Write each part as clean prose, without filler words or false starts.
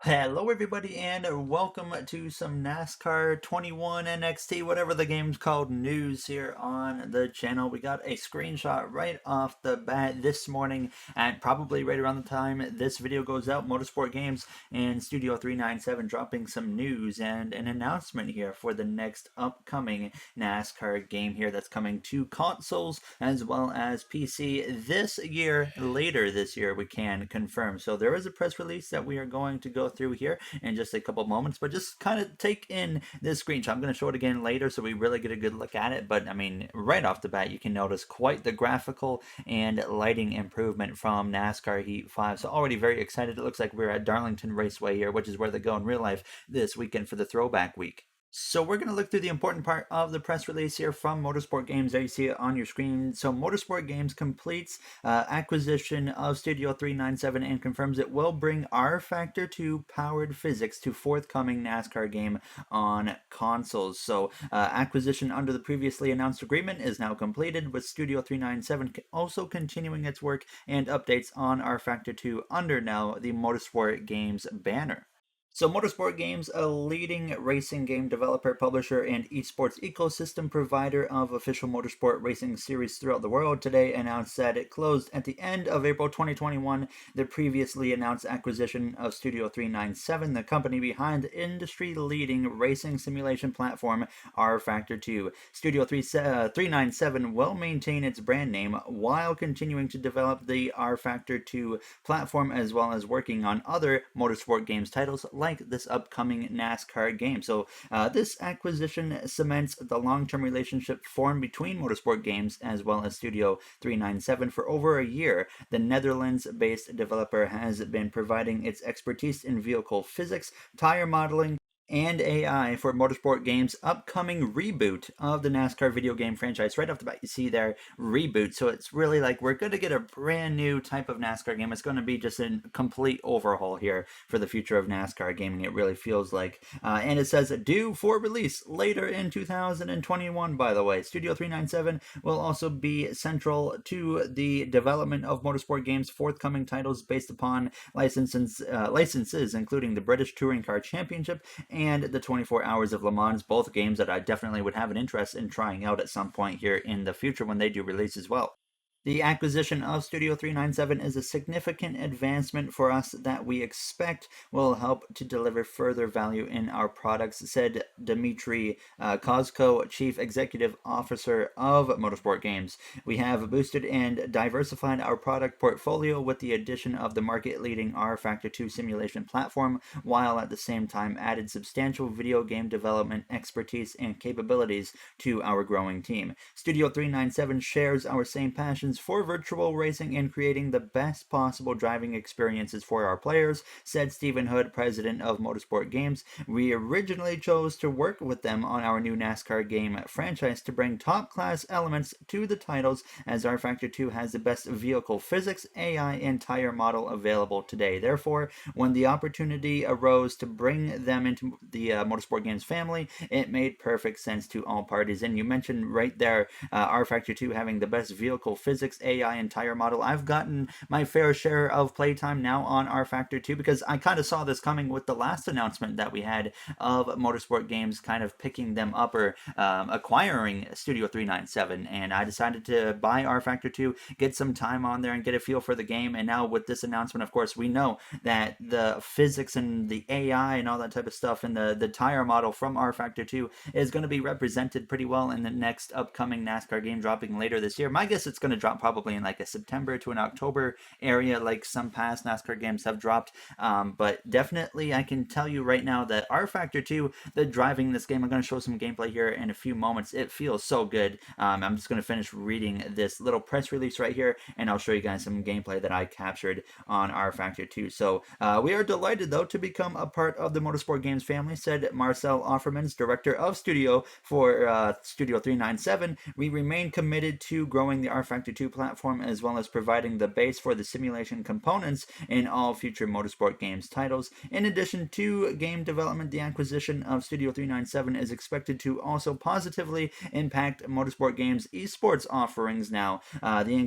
Hello, everybody, and welcome to some NASCAR 21 NXT, whatever the game's called, news here on the channel. We got a screenshot right off the bat this morning, and probably right around the time this video goes out. Motorsport Games and Studio 397 dropping some news and an announcement here for the next upcoming NASCAR game here that's coming to consoles as well as PC this year, later this year, we can confirm. So there is a press release that we are going to go through here in just a couple moments, but just kind of take in this screenshot. I'm going to show it again later so we really get a good look at it, but I mean, right off the bat, you can notice quite the graphical and lighting improvement from NASCAR Heat 5. So already very excited. It looks like we're at Darlington Raceway here, which is where they go in real life this weekend for the throwback week. So we're going to look through the important part of the press release here from Motorsport Games. There you see it on your screen. So Motorsport Games completes acquisition of Studio 397 and confirms it will bring R-Factor 2 powered physics to forthcoming NASCAR game on consoles. So acquisition under the previously announced agreement is now completed, with Studio 397 also continuing its work and updates on R-Factor 2 under now the Motorsport Games banner. So, Motorsport Games, a leading racing game developer, publisher, and esports ecosystem provider of official motorsport racing series throughout the world, today announced that it closed at the end of April 2021 the previously announced acquisition of Studio 397, the company behind the industry-leading racing simulation platform R-Factor 2. Studio 397 will maintain its brand name while continuing to develop the R-Factor 2 platform, as well as working on other Motorsport Games titles like this upcoming NASCAR game. So this acquisition cements the long-term relationship formed between Motorsport Games as well as Studio 397 for over a year. The Netherlands-based developer has been providing its expertise in vehicle physics, tire modeling, and AI for Motorsport Games' upcoming reboot of the NASCAR video game franchise. Right off the bat, you see there, reboot. So it's really like we're going to get a brand new type of NASCAR game. It's going to be just a complete overhaul here for the future of NASCAR gaming, it really feels like. And it says due for release later in 2021, by the way. Studio 397 will also be central to the development of Motorsport Games' forthcoming titles based upon licenses, including the British Touring Car Championship and the 24 Hours of Le Mans, both games that I definitely would have an interest in trying out at some point here in the future when they do release as well. The acquisition of Studio 397 is a significant advancement for us that we expect will help to deliver further value in our products, said Dmitry Kozko, Chief Executive Officer of Motorsport Games. We have boosted and diversified our product portfolio with the addition of the market-leading R-Factor 2 simulation platform, while at the same time added substantial video game development expertise and capabilities to our growing team. Studio 397 shares our same passion for virtual racing and creating the best possible driving experiences for our players, said Stephen Hood, president of Motorsport Games. We originally chose to work with them on our new NASCAR game franchise to bring top-class elements to the titles, as R-Factor 2 has the best vehicle physics, AI, and tire model available today. Therefore, when the opportunity arose to bring them into the Motorsport Games family, it made perfect sense to all parties. And you mentioned right there R-Factor 2 having the best vehicle physics, AI, and tire model. I've gotten my fair share of playtime now on R-Factor 2 because I kind of saw this coming with the last announcement that we had of Motorsport Games kind of picking them up or acquiring Studio 397, and I decided to buy R-Factor 2, get some time on there and get a feel for the game. And now with this announcement, of course, we know that the physics and the AI and all that type of stuff and the tire model from R-Factor 2 is going to be represented pretty well in the next upcoming NASCAR game dropping later this year. My guess it's going to drop probably in like a September to an October area, like some past NASCAR games have dropped. But definitely, I can tell you right now that R-Factor 2, the driving this game, I'm going to show some gameplay here in a few moments. It feels so good. I'm just going to finish reading this little press release right here, and I'll show you guys some gameplay that I captured on R-Factor 2. So we are delighted, though, to become a part of the Motorsport Games family, said Marcel Offermans, director of Studio for Studio 397. We remain committed to growing the R-Factor 2 platform, as well as providing the base for the simulation components in all future Motorsport Games titles. In addition to game development, the acquisition of Studio 397 is expected to also positively impact Motorsport Games esports offerings now. The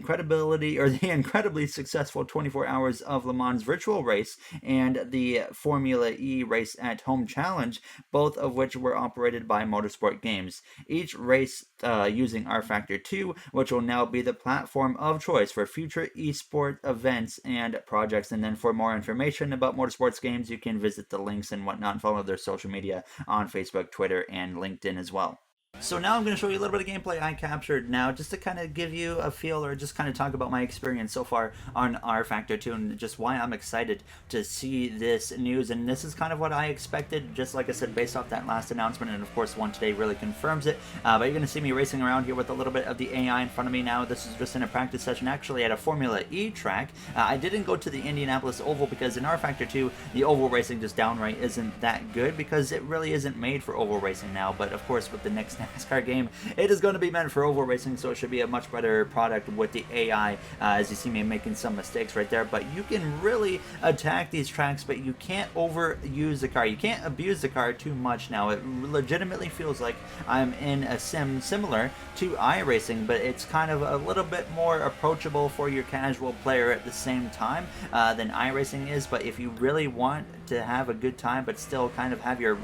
incredibly successful 24 Hours of Le Mans virtual race and the Formula E Race at Home Challenge, both of which were operated by Motorsport Games. Each race using rFactor 2, which will now be the platform of choice for future esport events and projects. And then for more information about Motorsports Games, you can visit the links and whatnot and follow their social media on Facebook, Twitter, and LinkedIn as well. So now I'm going to show you a little bit of gameplay I captured now, just to kind of give you a feel, or just kind of talk about my experience so far on rFactor 2 and just why I'm excited to see this news. And this is kind of what I expected, just like I said, based off that last announcement, and of course one today really confirms it. But you're going to see me racing around here with a little bit of the AI in front of me now. This is just in a practice session, actually at a Formula E track. I didn't go to the Indianapolis Oval because in rFactor 2, the oval racing just downright isn't that good, because it really isn't made for oval racing now. But of course, with the next Nascar game, it is going to be meant for oval racing, so it should be a much better product with the AI, as you see me making some mistakes right there. But you can really attack these tracks, but you can't overuse the car. You can't abuse the car too much now. It legitimately feels like I'm in a sim similar to iRacing, but it's kind of a little bit more approachable for your casual player at the same time than iRacing is. But if you really want to have a good time but still kind of have your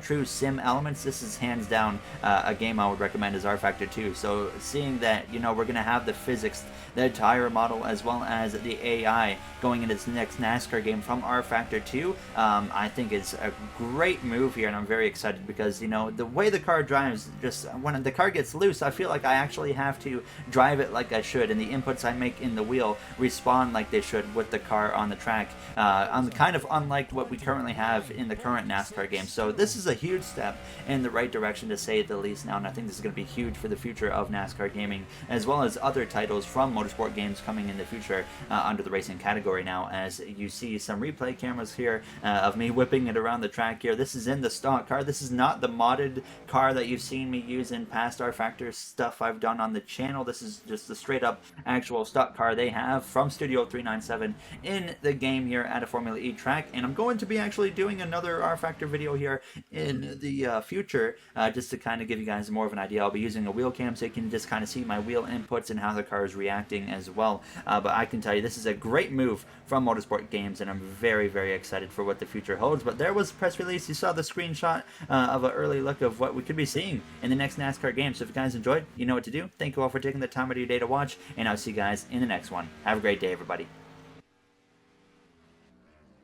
true sim elements, this is hands down a game I would recommend is rFactor 2. So seeing that, you know, we're going to have the physics, the tire model, as well as the AI going into this next NASCAR game from rFactor 2, I think is a great move here, and I'm very excited because, you know, the way the car drives, just when the car gets loose, I feel like I actually have to drive it like I should, and the inputs I make in the wheel respond like they should with the car on the track, kind of unlike what we currently have in the current NASCAR game. So this is a huge step in the right direction, to say the least now, and I think this is going to be huge for the future of NASCAR gaming, as well as other titles from Motorsport Games coming in the future under the racing category now. As you see some replay cameras here of me whipping it around the track here. This is in the stock car. This is not the modded car that you've seen me use in past rFactor stuff I've done on the channel. This is just the straight up actual stock car they have from Studio 397 in the game here at a Formula E track. And I'm going to be actually doing another rFactor video here in the future, just to kind of give you guys more of an idea. I'll be using a wheel cam so you can just kind of see my wheel inputs and how the car is reacting as well. But I can tell you this is a great move from Motorsport Games, and I'm very, very excited for what the future holds. But there was a press release. You saw the screenshot of an early look of what we could be seeing in the next NASCAR game. So if you guys enjoyed, you know what to do. Thank you all for taking the time out of your day to watch, and I'll see you guys in the next one. Have a great day, everybody.